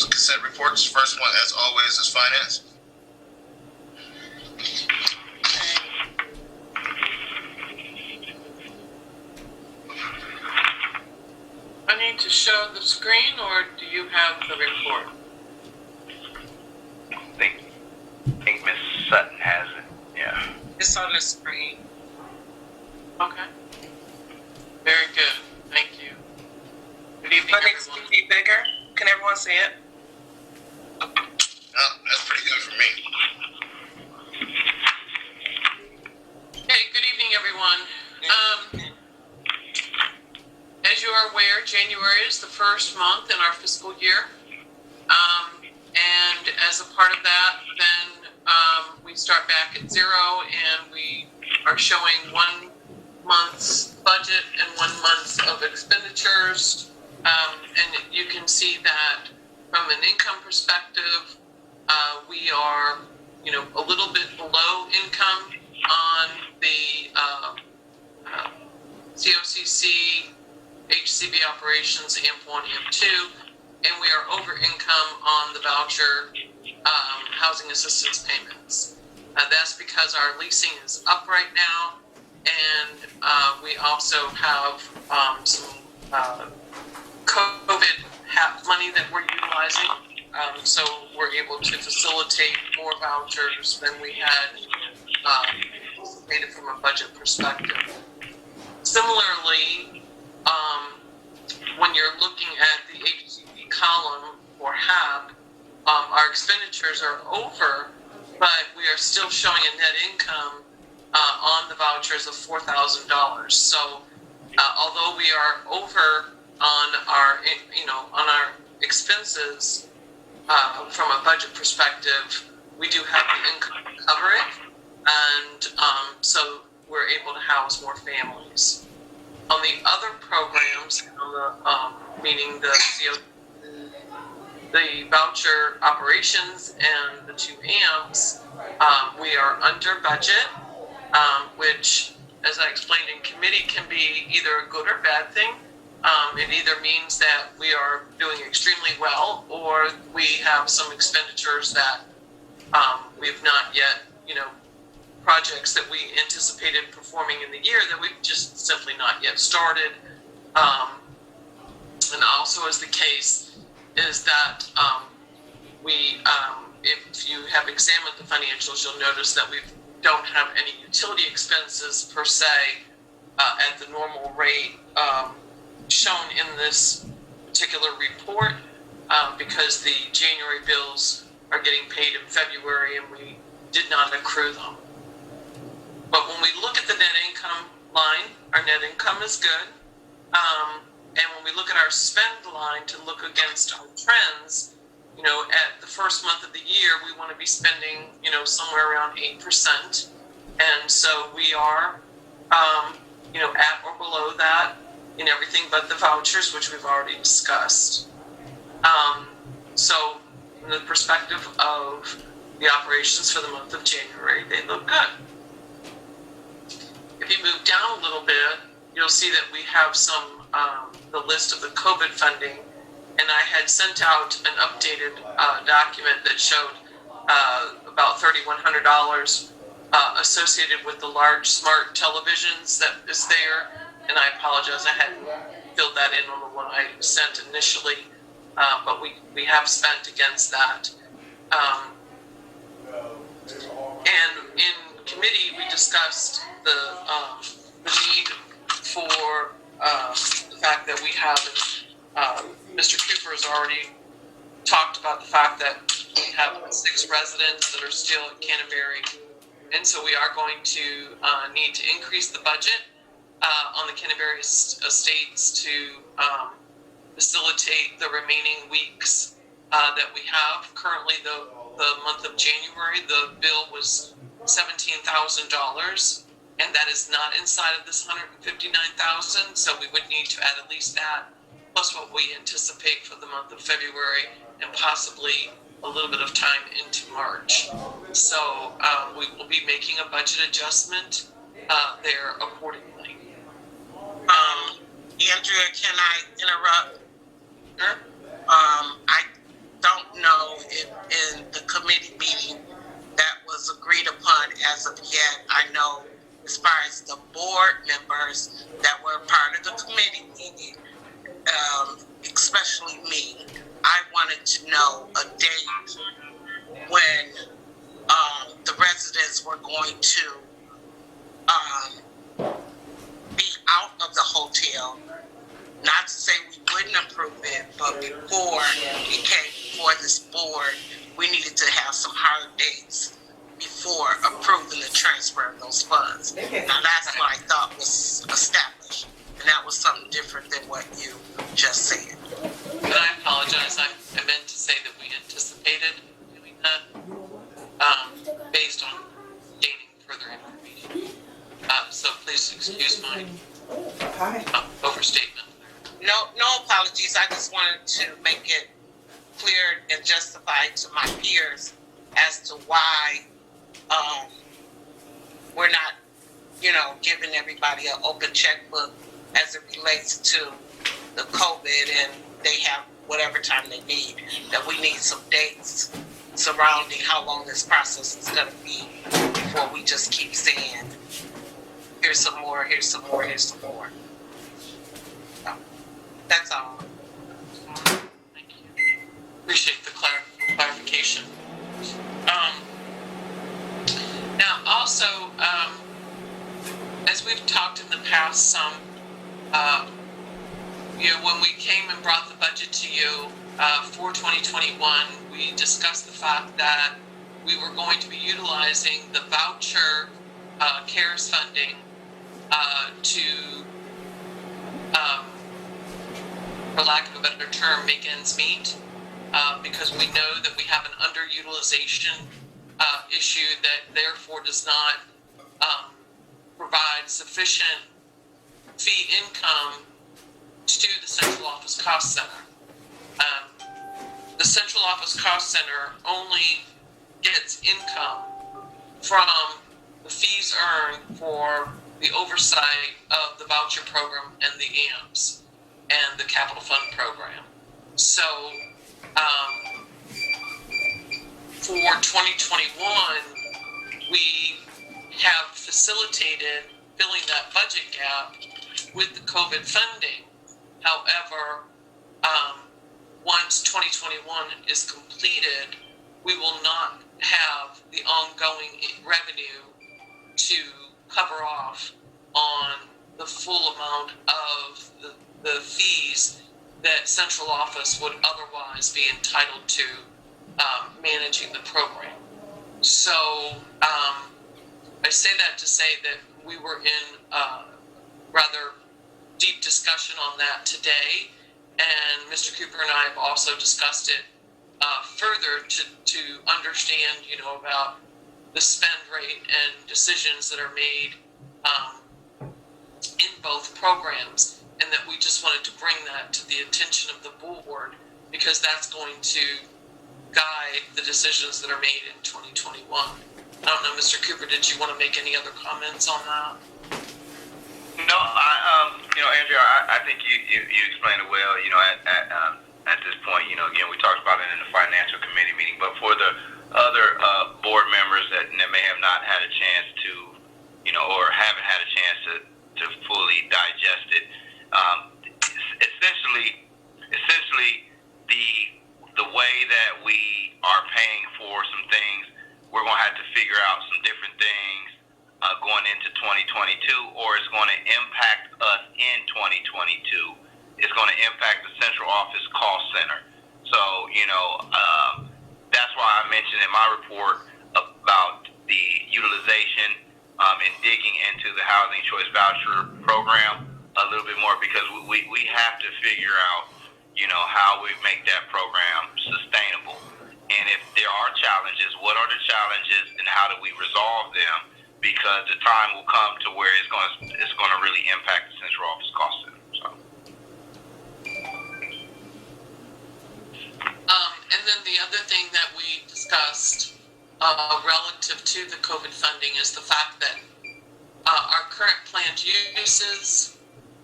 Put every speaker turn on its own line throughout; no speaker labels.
consent reports. First one, as always, is finance.
I need to show the screen, or do you have the report?
I think Miss Sutton has it. Yeah.
It's on the screen.
Okay. Very good. Thank you. Good evening,
But it
everyone.
can be bigger. Can everyone see it?
Oh, that's pretty good for me.
Okay, good evening, everyone. As you are aware, January is the first month in our fiscal year. And as a part of that, then we start back at zero and we are showing 1 month's budget and 1 month of expenditures. And you can see that from an income perspective, we are, a little bit below income on the COCC, HCB operations, AMP1, AMP2, and we are over income on the voucher housing assistance payments. That's because our leasing is up right now, and we also have some COVID money that we're utilizing, so we're able to facilitate more vouchers than we had anticipated from a budget perspective. Similarly, when you're looking at the HCB column for HAB, our expenditures are over, but we are still showing a net income on the vouchers of $4,000. So although we are over on our, on our expenses from a budget perspective, we do have the income to cover it, and so we're able to house more families. On the other programs, meaning the voucher operations and the 2 AMPs, we are under budget, which, as I explained in committee, can be either a good or bad thing. It either means that we are doing extremely well, or we have some expenditures that we've not yet, projects that we anticipated performing in the year that we've just simply not yet started. And also is the case is that if you have examined the financials, you'll notice that we don't have any utility expenses per se at the normal rate shown in this particular report because the January bills are getting paid in February and we did not accrue them. But when we look at the net income line, our net income is good. And when we look at our spend line to look against our trends, at the first month of the year, we want to be spending, somewhere around 8%. And so we are, at or below that in everything but the vouchers, which we've already discussed. So from the perspective of the operations for the month of January, they look good. If you move down a little bit, you'll see that we have the list of the COVID funding, and I had sent out an updated document that showed about $3,100 associated with the large smart televisions that is there, and I apologize, I hadn't filled that in on the one I sent initially, but we have spent against that. And in committee, we discussed the need for the fact that we have, Mr. Cooper has already talked about the fact that we have 6 residents that are still at Canterbury, and so we are going to need to increase the budget on the Canterbury estates to facilitate the remaining weeks that we have. Currently, the month of January, the bill was $17,000, and that is not inside of this $159,000. So we would need to add at least that, plus what we anticipate for the month of February, and possibly a little bit of time into March. So we will be making a budget adjustment there accordingly.
Andrea, can I interrupt?
Sure.
I don't yet. I know as far as the board members that were part of the committee meeting, especially me, I wanted to know a date when the residents were going to be out of the hotel. Not to say we wouldn't approve it, but before it came before this board, we needed to have some hard dates before approving the transfer of those funds. Now that's what I thought was established, and that was something different than what you just said.
And I apologize, I meant to say that we anticipated doing that, based on gaining further information. So please excuse my overstatement.
No apologies. I just wanted to make it clear and justified to my peers as to why we're not, giving everybody an open checkbook as it relates to the COVID, and they have whatever time they need. That we need some dates surrounding how long this process is going to be before we just keep saying, here's some more, here's some more, here's some more. So, that's all.
Thank you. Appreciate the clarification. Now, also, as we've talked in the past, when we came and brought the budget to you for 2021, we discussed the fact that we were going to be utilizing the voucher CARES funding to, for lack of a better term, make ends meet, because we know that we have an underutilization issue that therefore does not provide sufficient fee income to the central office cost center. The central office cost center only gets income from the fees earned for the oversight of the voucher program and the AMPS and the capital fund program. So for 2021, we have facilitated filling that budget gap with the COVID funding. However, once 2021 is completed, we will not have the ongoing revenue to cover off on the full amount of the fees that central office would otherwise be entitled to managing the program. So I say that to say that we were in rather deep discussion on that today, and Mr. Cooper and I have also discussed it further to understand, about the spend rate and decisions that are made in both programs, and that we just wanted to bring that to the attention of the board, because that's going to guide the decisions that are made in 2021. I don't know, Mr. Cooper, did you want to make any other comments on that?
No, Andrea, I think you explained it well. At this point, again, we talked about it in the financial committee meeting, but for the other board members that may have not had a chance to, or haven't had a chance to fully digest it, essentially the way that we are paying for some things, we're going to have to figure out some different things going into 2022, or it's going to impact us in 2022. It's going to impact the central office cost center. So, that's why I mentioned in my report about the utilization and digging into the housing choice voucher program a little bit more, because we have to figure out, how we make that program sustainable. And if there are challenges, what are the challenges and how do we resolve them? Because the time will come to where it's going to really impact the central office cost center. So.
And then the other thing that we discussed relative to the COVID funding is the fact that our current planned uses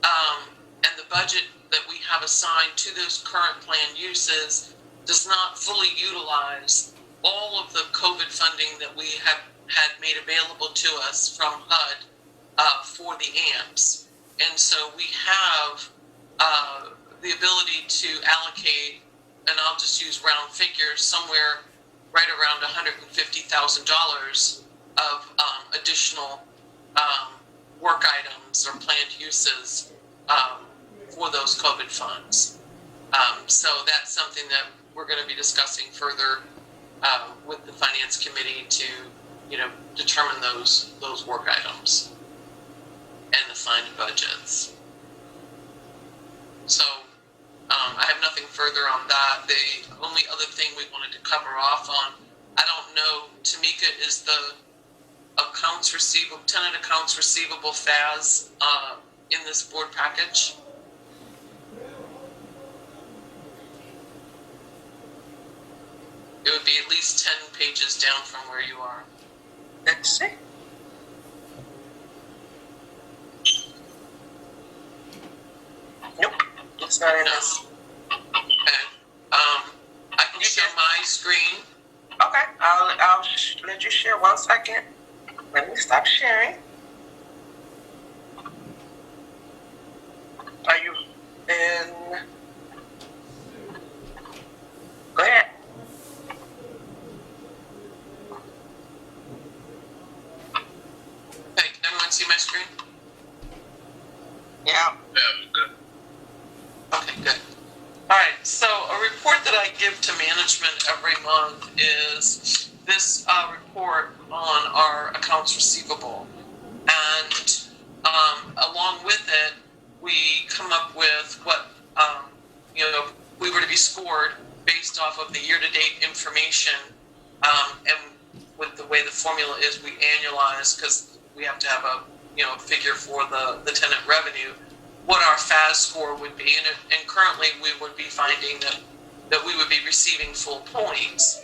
and the budget that we have assigned to those current planned uses does not fully utilize all of the COVID funding that we have had made available to us from HUD for the AMPs. And so we have the ability to allocate, and I'll just use round figures, somewhere right around $150,000 of additional work items or planned uses for those COVID funds. So that's something that we're going to be discussing further with the Finance Committee to, determine those work items and the fund budgets. So I have nothing further on that. The only other thing we wanted to cover off on, I don't know, Tamika, is the tenant accounts receivable FAS in this board package? It would be at least 10 pages down from where you are.
Let's see. Nope, it's not in this.
Okay. I can show my screen.
Okay, I'll let you share 1 second. Let me stop sharing. Are you in? Go ahead.
Hey, can everyone see my screen?
Yeah.
Yeah, good.
Okay, good. All right, so a report that I give to management every month is this report on our accounts receivable. And along with it, we come up with what, we were to be scored based off of the year-to-date information. And with the way the formula is, we annualize because we have to have a figure for the tenant revenue, what our FAS score would be. And currently we would be finding that we would be receiving full points.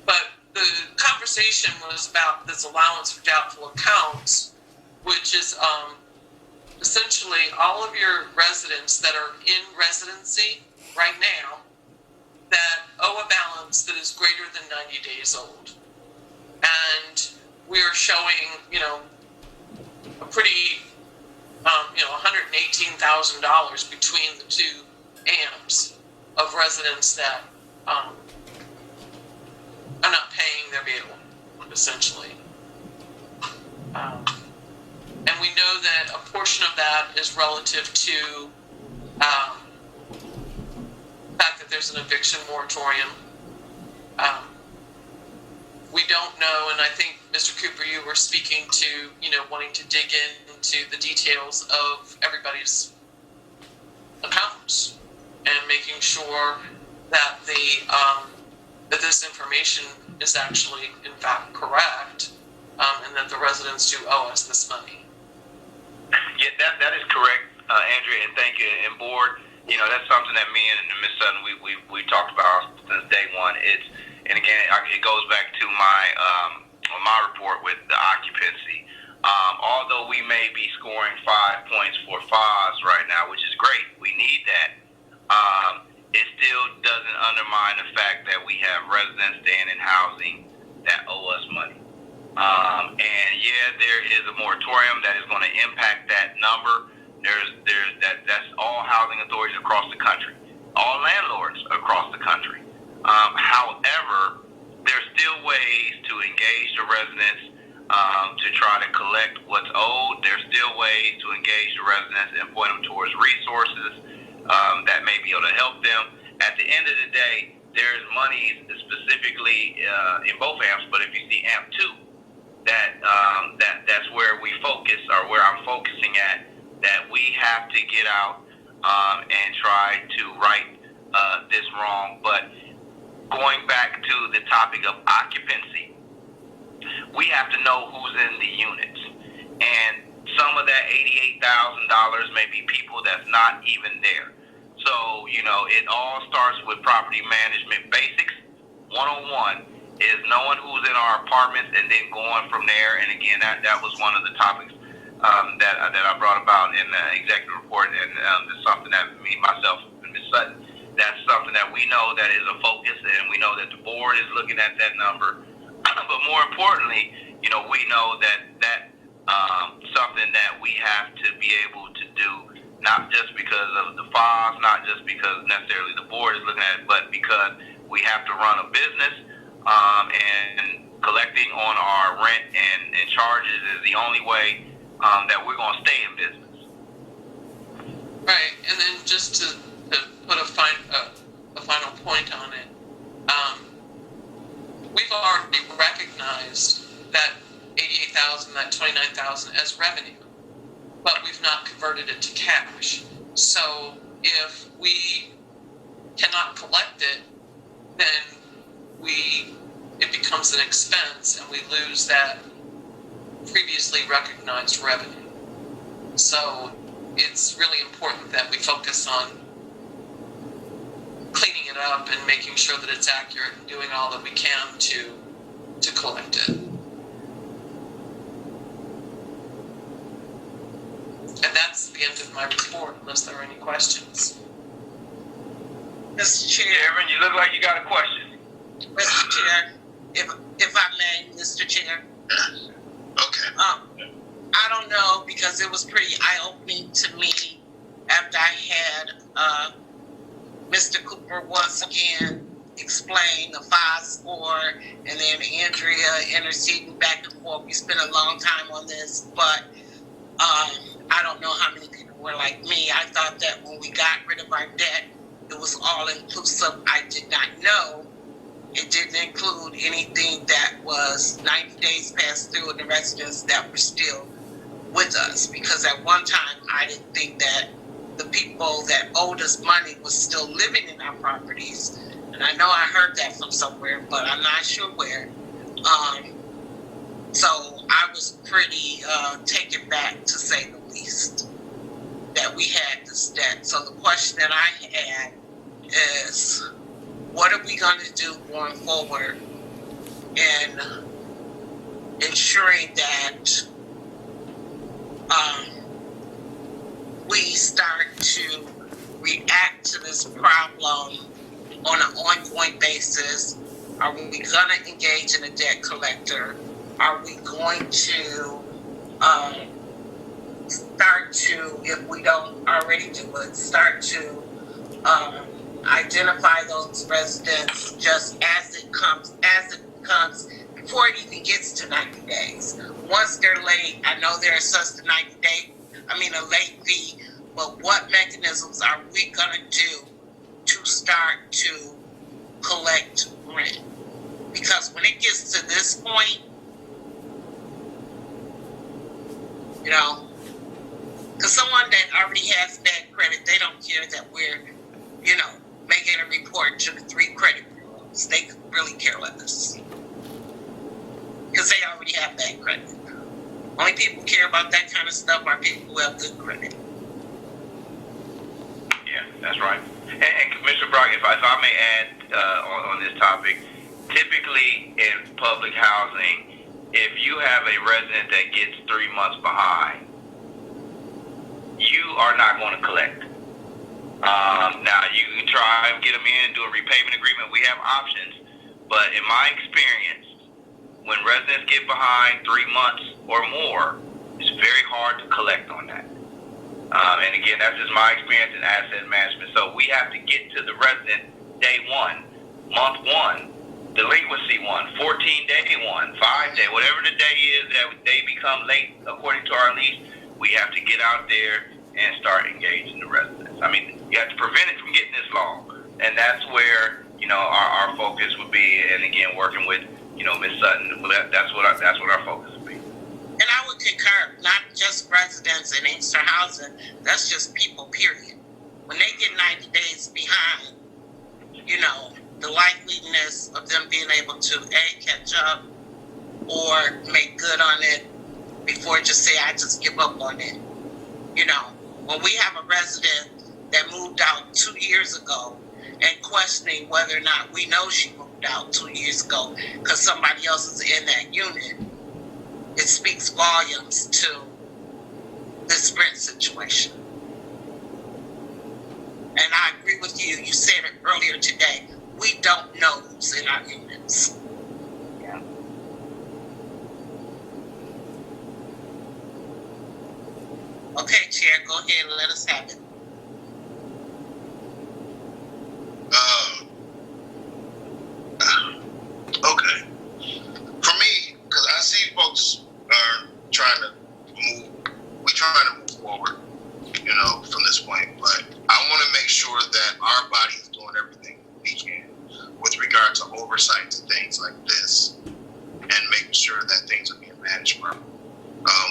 But the conversation was about this allowance for doubtful accounts, which is essentially all of your residents that are in residency right now that owe a balance that is greater than 90 days old. And we are showing, a pretty, $118,000 between the two AMPs of residents that are not paying their bill, essentially. And we know that a portion of that is relative to the fact that there's an eviction moratorium. We don't know, and I think, Mr. Cooper, you were speaking to, wanting to dig into the details of everybody's accounts and making sure that that this information is actually, in fact, correct, and that the residents do owe us this money.
Yeah, that is correct, Andrea, and thank you. And board, that's something that me and Ms. Sutton we talked about since day one. And again, it goes back to my report with the occupancy. Although we may be scoring 5 points for FAS right now, which is great, we need that. It still doesn't undermine the fact that we have residents staying in housing that owe us money. And yeah, there is a moratorium that is going to impact that number. That's all housing authorities across the country, all landlords across the country. However, there's still ways to engage the residents to try to collect what's owed. There's still ways to engage the residents and point them towards resources that may be able to help them. At the end of the day, there's money specifically in both AMPs, but if you see AMP 2, that's where we focus, or where I'm focusing at, that we have to get out and try to right this wrong. But going back to the topic of occupancy, we have to know who's in the units. And some of that $88,000 may be people that's not even there. So, it all starts with property management basics. 101 is knowing who's in our apartments and then going from there. And again, that was one of the topics that I brought about in the executive report, and it's something that me, myself, and Ms. Sutton that's something that we know that is a focus, and we know that the board is looking at that number. But more importantly, we know that something that we have to be able to do, not just because of the FOS, not just because necessarily the board is looking at it, but because we have to run a business, and collecting on our rent and charges is the only way that we're going to stay in business.
Right, and then just to put a final point on it, we've already recognized that 88,000, that 29,000 as revenue, but we've not converted it to cash. So if we cannot collect it, then it becomes an expense, and we lose that previously recognized revenue. So it's really important that we focus on cleaning it up and making sure that it's accurate and doing all that we can to collect it. And that's the end of my report, unless there are any questions.
Mr. Chair.
Chairman, you look like you got a question.
Mr. Chair, if I may, Mr. Chair.
Okay.
I don't know, because it was pretty eye-opening to me after I had Mr. Cooper once again explain the FOS score, and then Andrea interceding back and forth. We spent a long time on this, but I don't know how many people were like me. I thought that when we got rid of our debt, it was all inclusive. I did not know it didn't include anything that was 90 days past due and the residents that were still with us, because at one time I didn't think that the people that owed us money was still living in our properties. And I know I heard that from somewhere, but I'm not sure where. So I was pretty taken back, to say the least, that we had this debt. So the question that I had is, what are we going to do going forward in ensuring that we start to react to this problem on an ongoing basis? Are we going to engage in a debt collector? Are we going to start to, if we don't already do it, start to identify those residents just as it comes, before it even gets to 90 days. Once they're late, I know they're assessed a late fee, but what mechanisms are we going to do to start to collect rent? Because when it gets to this point, because someone that already has bad credit, they don't care that we're, making a report to the 3 credit bureaus. They really care less, because they already have bad credit. Only people who care about that kind of stuff are people who have good credit.
Yeah, that's right. And Commissioner Brock, if I may add on this topic, typically in public housing, if you have a resident that gets 3 months behind, you are not going to collect. Now, you can try and get them in and do a repayment agreement. We have options. But in my experience, when residents get behind 3 months or more, it's very hard to collect on that. And again, that's just my experience in asset management. So we have to get to the resident day one, month one, delinquency one, 14-day one, 5-day, whatever the day is that they become late according to our lease, we have to get out there and start engaging the residents. You have to prevent it from getting this long. And that's where, our focus would be. And again, working with, Ms. Sutton, that's what our focus would be.
And I would concur, not just residents in Inkster housing, that's just people, period. When they get 90 days behind, the likeliness of them being able to, A, catch up or make good on it before just say, I just give up on it. When we have a resident that moved out 2 years ago and questioning whether or not we know she moved out 2 years ago because somebody else is in that unit, it speaks volumes to this rent situation. And I agree with you. You said it earlier today. We don't know who's in our units.
Yeah.
Okay, Chair, go ahead and let us have it.
Okay. For me, because I see folks are trying to move forward, from this point. But I want to make sure that our body is doing everything we can with regard to oversight to things like this and making sure that things are being managed properly.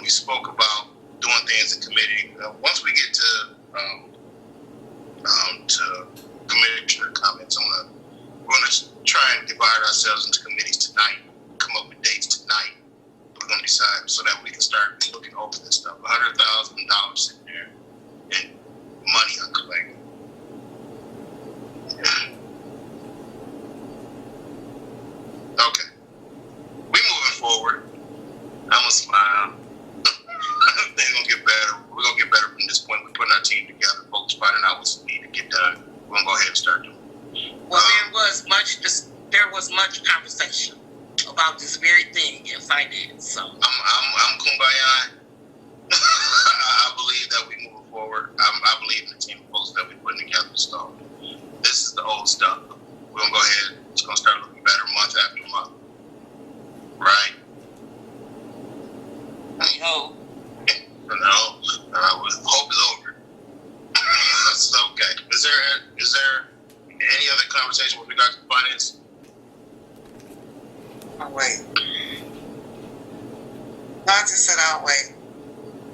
We spoke about doing things in committee. Once we get to commissioner comments, we're gonna try and divide ourselves into committees tonight, come up with dates tonight. We're gonna decide so that we can start looking over this stuff. $100,000 sitting there and money uncollected. Okay, we moving forward. I'm gonna smile. Things gonna get better. We're gonna get better from this point. We're putting our team together, folks finding out what we need to get done. We're gonna go ahead and start doing it.
Well, there was much conversation about this very thing in finance. So
I'm kumbaya. I believe that we move forward. I believe in the team of folks that we're putting together. So this is the old stuff. We're gonna go ahead. It's gonna start looking better month after month. Right?
I hope.
No, hope is over. It's okay. Is there any other conversation with regard to finance?
I'll wait. No, I just said I'll wait.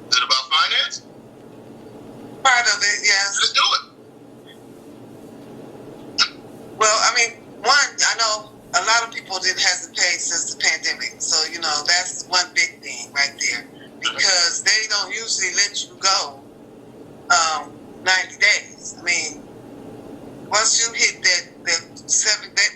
Is it about finance?
Part of it, yes.
Let's do it.
Well, I mean, I know a lot of people hasn't paid since the pandemic. So, that's one big thing right there. Because they don't usually let you go 90 days. I mean, once you hit that 7 day,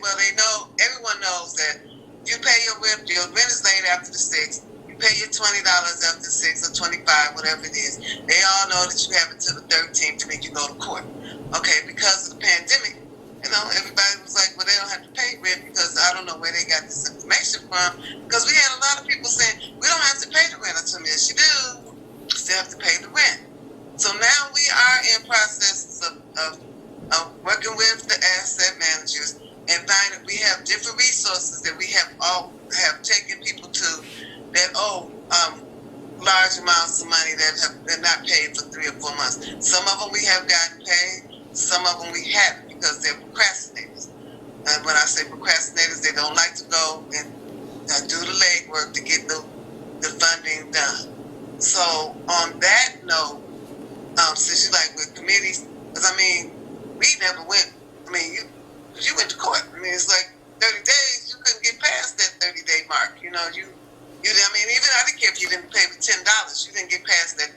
everyone knows that you pay your rent is late after the 6th. You pay your $20 after the 6th or 25, whatever it is. They all know that you have until the 13th and then you go to court. Okay, because of the pandemic, everybody was like, well, they don't have to pay rent because I don't know where they got this information from. Because we had a lot of people saying, we don't have to pay the rent until yes, you do. You still have to pay the rent. So now we are in process of working with the asset managers and find that we have different resources that we have taken people to that owe large amounts of money that have been not paid for 3 or 4 months. Some of them we have gotten paid, some of them we haven't because they're procrastinators. And when I say procrastinators, they don't like to go and do the legwork to get the funding done. So on that note, since you like with committees, because we never went. You went to court. It's like 30 days. You couldn't get past that 30-day mark. Even I didn't care if you didn't pay $10. You didn't get past that